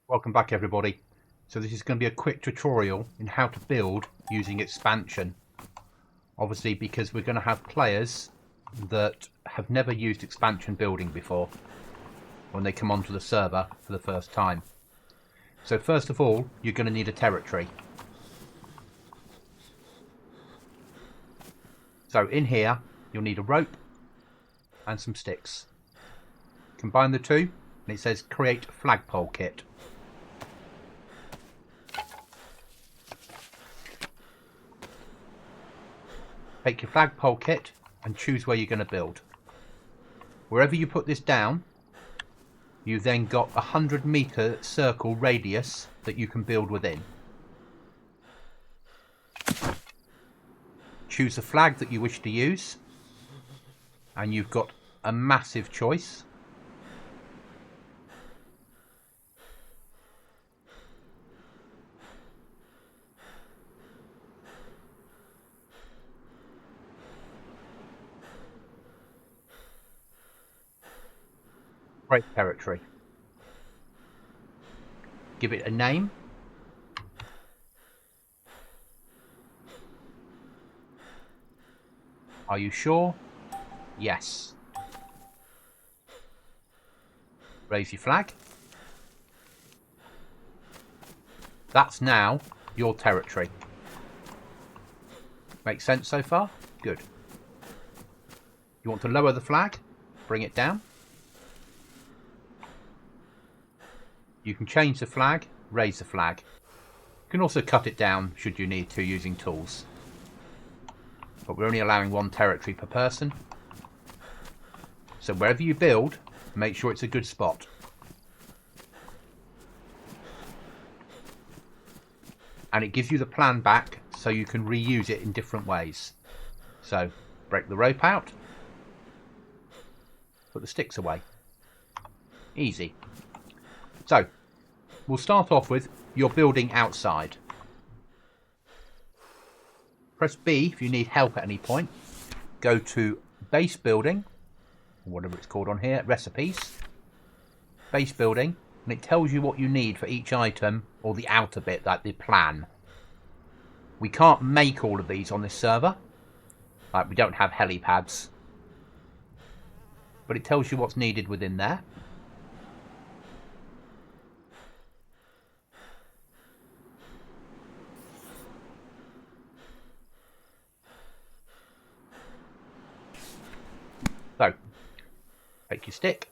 Welcome back everybody. So this is going to be a quick tutorial in how to build using expansion. Obviously because we're going to have players that have never used expansion building before when they come onto the server for the first time. So first of all, you're going to need a territory. So in here you'll need a rope and some sticks. Combine the two and it says create flagpole kit. Take your flagpole kit and choose where you're going to build. Wherever you put this down, you then got a 100-meter circle radius that you can build within. Choose the flag that you wish to use, and you've got a massive choice. Great territory. Give it a name. Are you sure? Yes. Raise your flag. That's now your territory. Make sense so far? Good. You want to lower the flag? Bring it down. You can change the flag, raise the flag. You can also cut it down should you need to using tools. But we're only allowing one territory per person. So wherever you build, make sure it's a good spot. And it gives you the plan back so you can reuse it in different ways. So break the rope out. Put the sticks away. Easy. So we'll start off with your building outside. Press B if you need help at any point. Go to base building, or whatever it's called on here, recipes, base building, and it tells you what you need for each item, or the outer bit, like the plan. We can't make all of these on this server, like we don't have helipads, but it tells you what's needed within there. So, take your stick.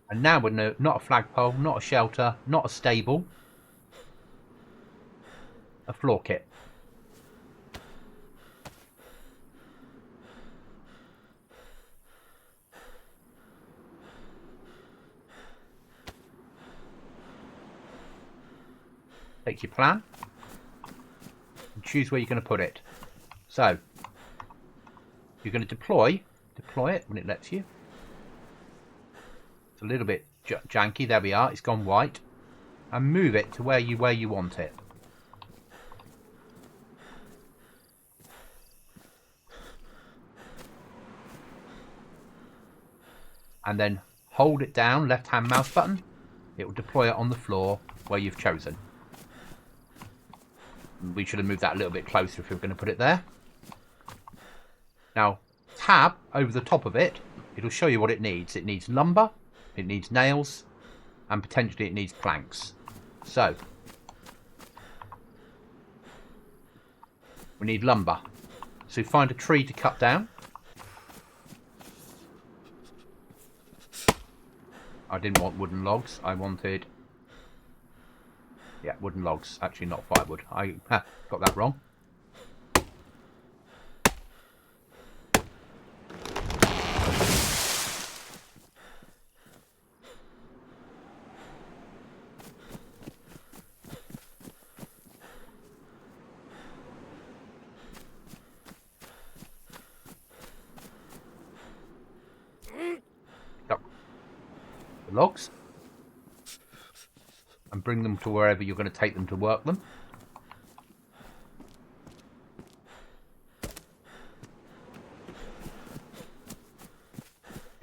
And now we're not a flagpole, not a shelter, not a stable. A floor kit. Take your plan. And choose where you're going to put it. So, you're going to deploy it when it lets you. It's a little bit janky. There we are. It's gone white. And move it to where you want it. And then hold it down, left-hand mouse button. It will deploy it on the floor where you've chosen. We should have moved that a little bit closer if we were going to put it there. Now, tab over the top of it, it'll show you what it needs. It needs lumber, it needs nails, and potentially it needs planks. So, we need lumber. So find a tree to cut down. I didn't want wooden logs, I wanted... yeah, wooden logs, actually not firewood. I got that wrong. The logs and bring them to wherever you're going to take them to work them.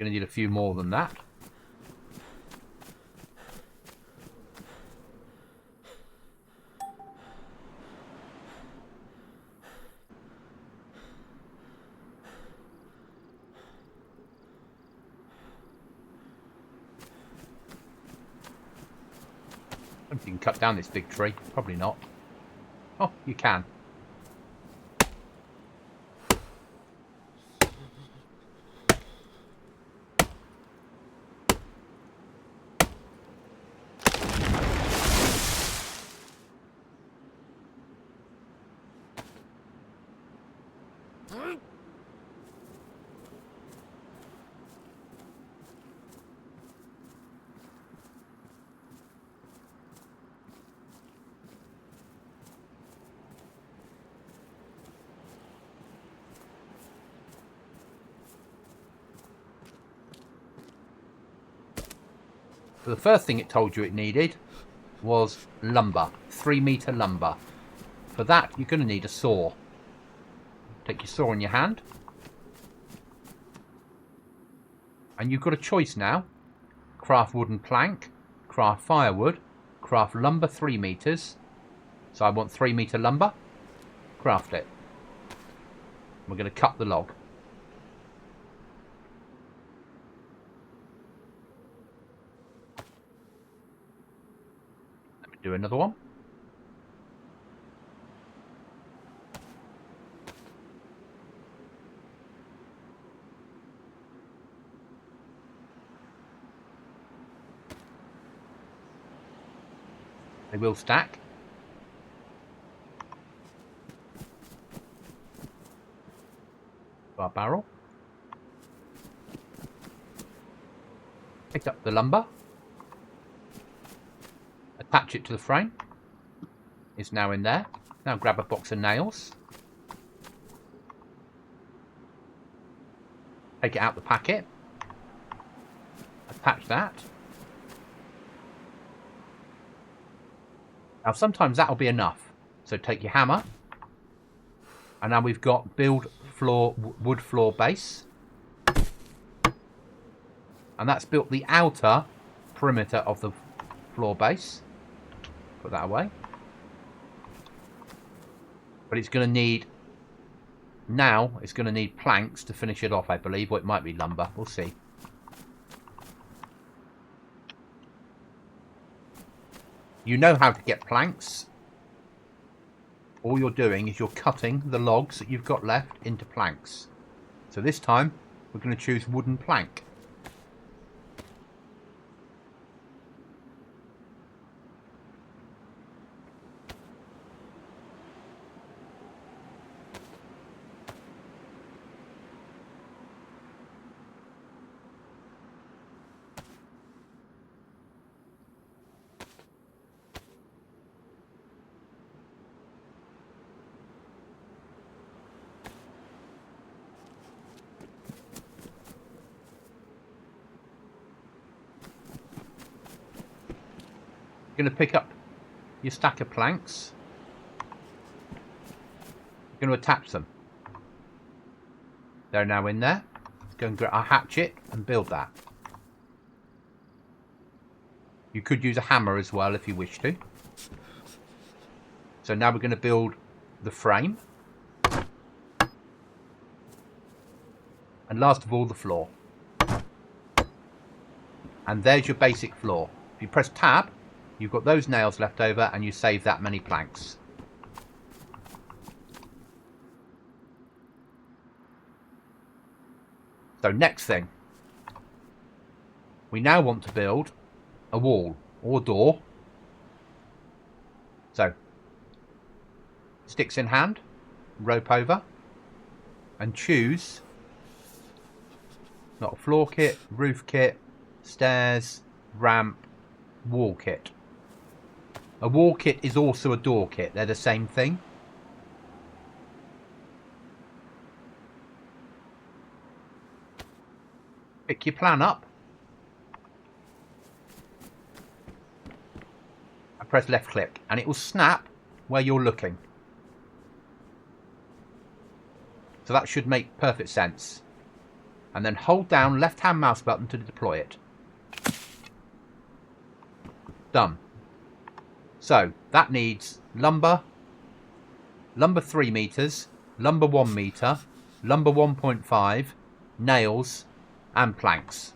You're going to need a few more than that. I don't think you can cut down this big tree. Probably not. Oh, you can. So the first thing it told you it needed was lumber, 3-meter lumber. For that, you're going to need a saw. Take your saw in your hand. And you've got a choice now. Craft wooden plank, craft firewood, craft lumber 3 meters. So I want 3-meter lumber. Craft it. We're going to cut the log. Let me do another one. They will stack. Our barrel. Pick up the lumber. Attach it to the frame. It's now in there. Now grab a box of nails. Take it out the packet. Attach that. Now sometimes that'll be enough. So take your hammer. And now we've got build floor, wood floor base. And that's built the outer perimeter of the floor base. Put that away. But it's going to need, now it's going to need planks to finish it off, I believe. Or it might be lumber. We'll see. You know how to get planks. All you're doing is you're cutting the logs that you've got left into planks. So this time, we're going to choose wooden plank. You're going to pick up your stack of planks. You're going to attach them. They're now in there. Go and get a hatchet and build that. You could use a hammer as well if you wish to. So now we're going to build the frame. And last of all, the floor. And there's your basic floor. If you press tab, you've got those nails left over and you save that many planks. So next thing. We now want to build a wall or door. So, sticks in hand, rope over, and choose not a floor kit, roof kit, stairs, ramp, wall kit. A wall kit is also a door kit. They're the same thing. Pick your plan up. And press left click. And it will snap where you're looking. So that should make perfect sense. And then hold down left hand mouse button to deploy it. Done. So that needs lumber, lumber 3 meters, lumber 1 meter, lumber 1.5, nails and planks.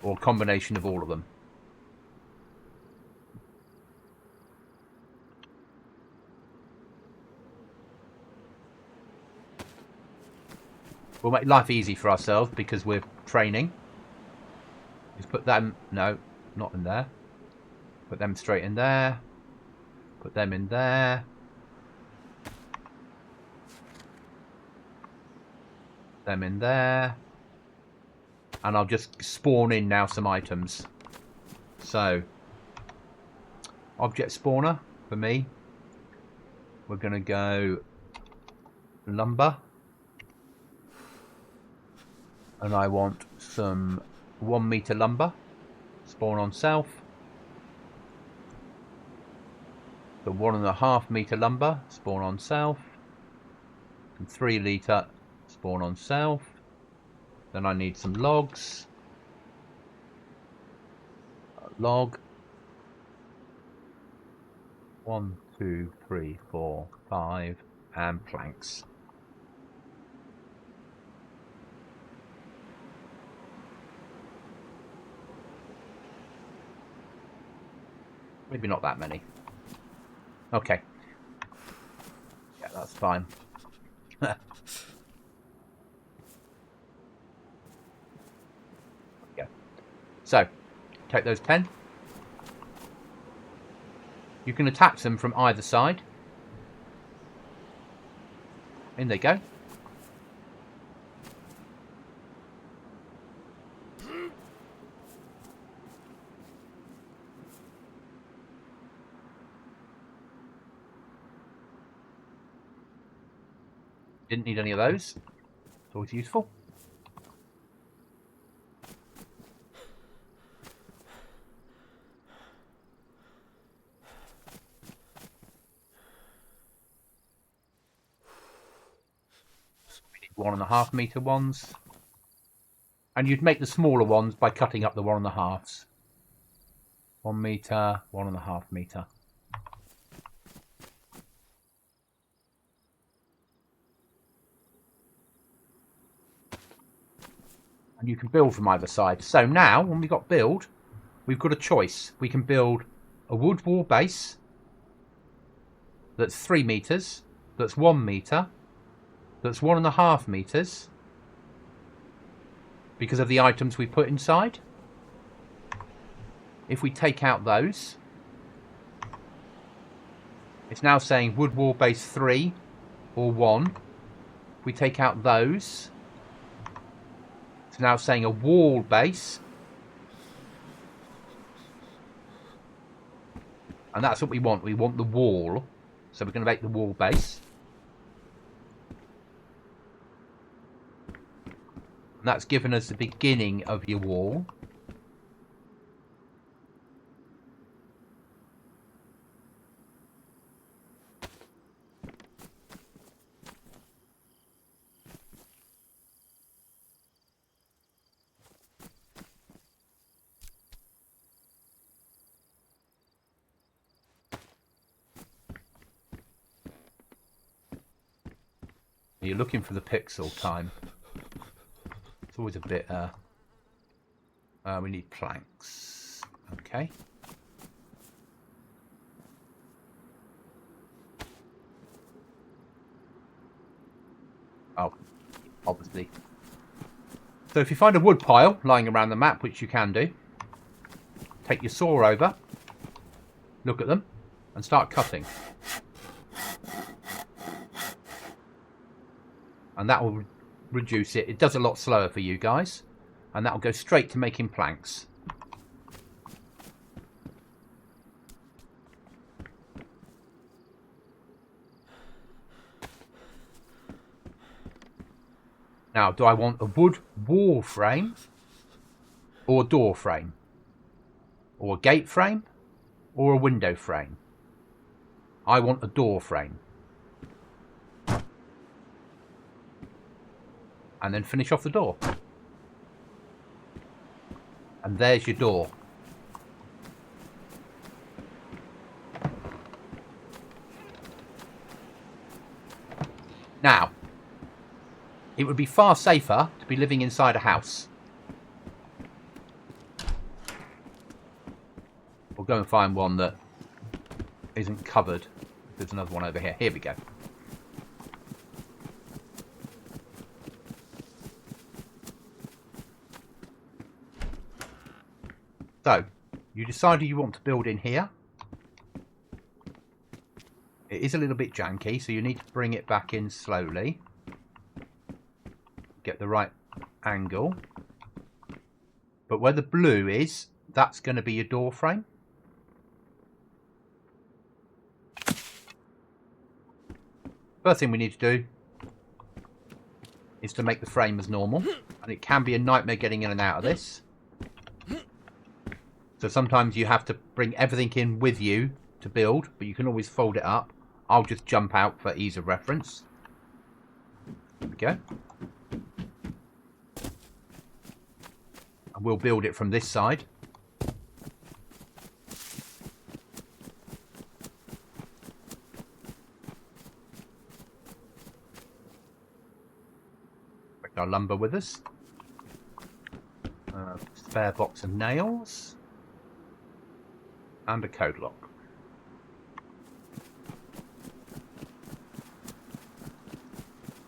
Or a combination of all of them. We'll make life easy for ourselves because we're training. Just put them... No, not in there. Put them straight in there. Put them in there. Them in there. And I'll just spawn in now some items. So, object spawner for me. We're going to go lumber. And I want some 1 meter lumber. Spawn on self. The 1.5 meter lumber. Spawn on self. And 3 litre. Spawn on self. Then I need some logs. Log. 1, 2, 3, 4, 5. And planks. Maybe not that many. Okay. Yeah, that's fine. Yeah. So, take those 10. You can attach them from either side. In they go. Didn't need any of those. It's always useful. We need 1.5 meter ones. And you'd make the smaller ones by cutting up the 1.5s. 1 meter, 1.5 meter. And you can build from either side. So now, when we've got build, we've got a choice. We can build a wood wall base that's 3 meters, that's 1 meter, that's 1.5 meters, because of the items we put inside. If we take out those, it's now saying wood wall base 3 or 1. If we take out those, it's now saying a wall base. And that's what we want. We want the wall. So we're going to make the wall base. And that's given us the beginning of your wall. You're looking for the pixel time. It's always a bit, we need planks. Okay. Oh, obviously. So if you find a wood pile lying around the map, which you can do, take your saw over, look at them, and start cutting. And that will reduce it. It does a lot slower for you guys. And that will go straight to making planks. Now, do I want a wood wall frame? Or a door frame? Or a gate frame? Or a window frame? I want a door frame. And then finish off the door. And there's your door. Now, it would be far safer to be living inside a house. We'll go and find one that isn't covered. There's another one over here. Here we go. So, you decided you want to build in here. It is a little bit janky, so you need to bring it back in slowly. Get the right angle. But where the blue is, that's going to be your door frame. First thing we need to do is to make the frame as normal. And it can be a nightmare getting in and out of this. So sometimes you have to bring everything in with you to build, but you can always fold it up. I'll just jump out for ease of reference. There we go. And we'll build it from this side. Take our lumber with us. Spare box of nails. And a code lock.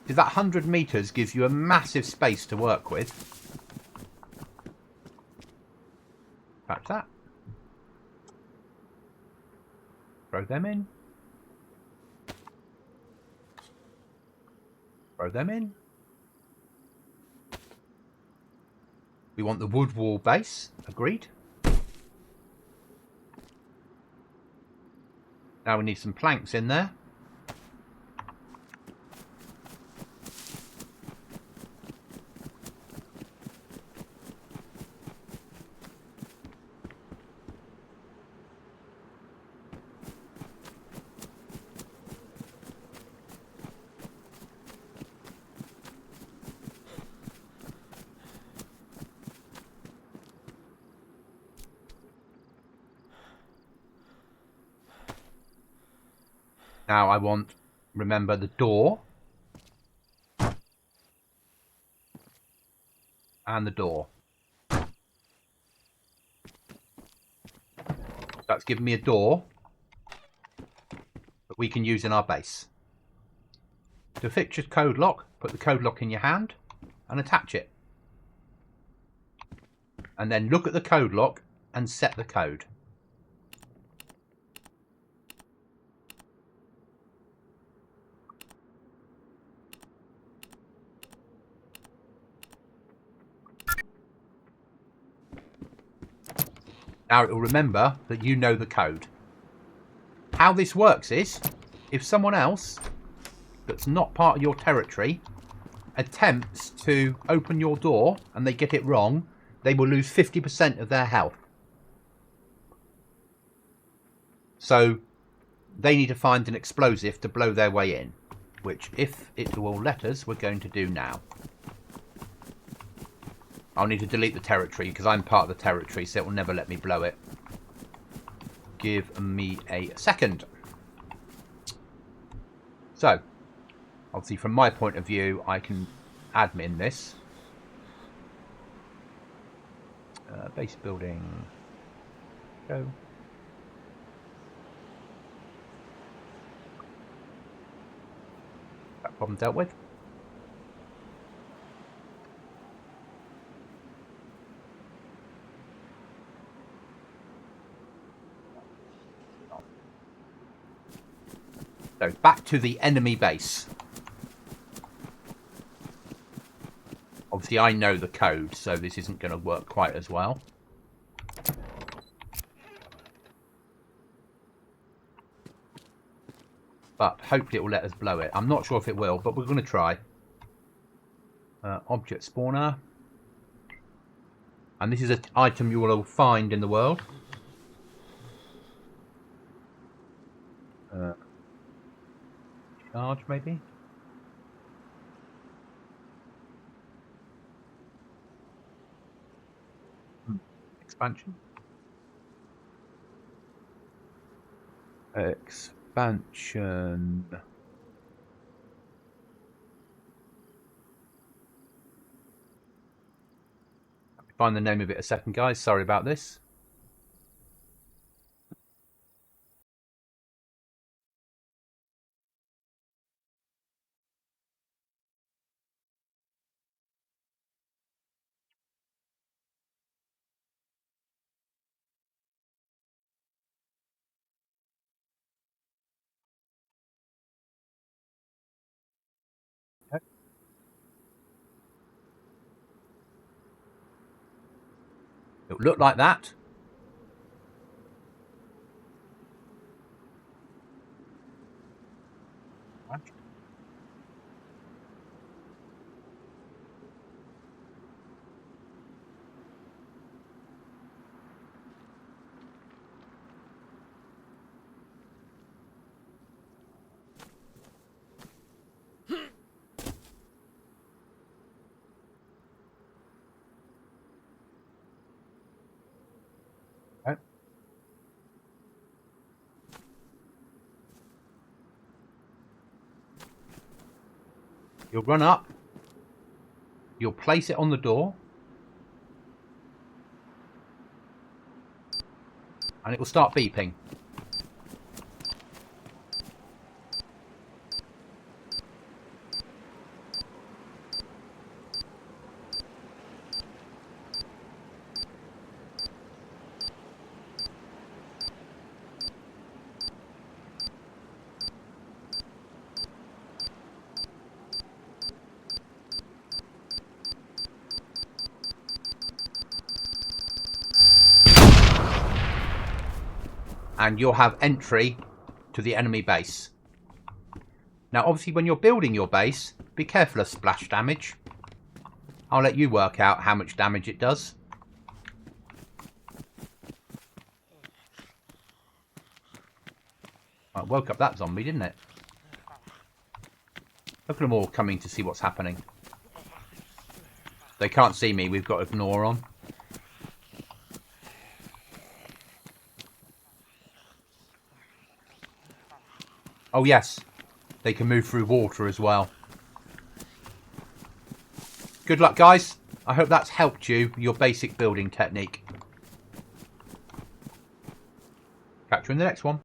That 100 meters gives you a massive space to work with. Perhaps that. Throw them in. Throw them in. We want the wood wall base. Agreed. Now we need some planks in there. Now I want, remember, the door. And the door. That's given me a door that we can use in our base. To fix your code lock, put the code lock in your hand and attach it. And then look at the code lock and set the code. Now it will remember that you know the code. How this works is, if someone else that's not part of your territory attempts to open your door and they get it wrong, they will lose 50% of their health. So they need to find an explosive to blow their way in, which, if it will let us, we're going to do now. I'll need to delete the territory because I'm part of the territory, so it will never let me blow it. Give me a second. So, obviously from my point of view, I can admin this. Base building. Go. That problem dealt with. So back to the enemy base. Obviously I know the code, so this isn't going to work quite as well. But hopefully it will let us blow it. I'm not sure if it will, but we're going to try. Object spawner. And this is an item you will find in the world. Charge, maybe? Expansion. Expansion. Find the name of it a second, guys. Sorry about this. It'll look like that. Okay. You'll run up. You'll place it on the door. And it will start beeping. And you'll have entry to the enemy base. Now, obviously, when you're building your base, be careful of splash damage. I'll let you work out how much damage it does. It woke up that zombie, didn't it? Look at them all coming to see what's happening. They can't see me. We've got ignore on. Oh, yes. They can move through water as well. Good luck, guys. I hope that's helped you, your basic building technique. Catch you in the next one.